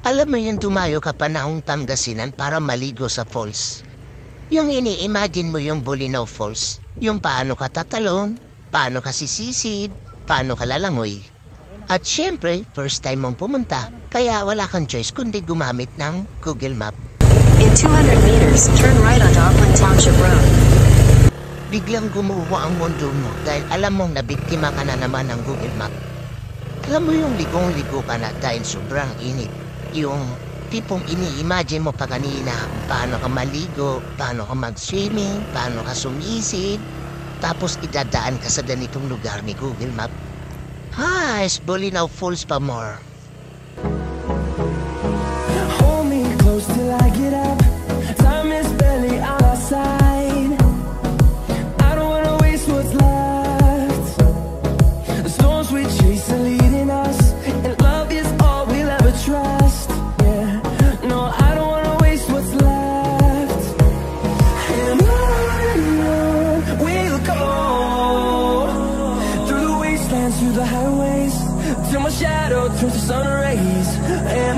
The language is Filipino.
Alam mo yung dumayo ka pa ng Pangasinan para maligo sa falls. Yung ini-imagine mo yung Bolinao Falls. Yung paano ka tatalon, paano ka sisisid, paano ka lalangoy. At syempre, first time mong pumunta, kaya wala kang choice kundi gumamit ng Google Map. In 200 meters, turn right on Auckland Township Road. Biglang gumuho ang mundo mo dahil alam mong nabiktima ka na naman ng Google Map. Alam mo yung ligong-ligo ka na dahil sobrang init. Yung tipong ini-imagine mo pa kanina paano ka maligo, paano ka mag-swimming, paano ka sumisid. Tapos idadaan ka sa ganitong lugar ni Google Map. Bolinao Falls pa more. Hold me close till I get up. Time is barely on our side. I don't wanna waste what's left. The storms we chase are leading us, and love is all we'll ever trust. Yeah, no, I don't wanna waste what's left. And on we'll go, through the wastelands, through the highways, till my shadow turns to sun rays. And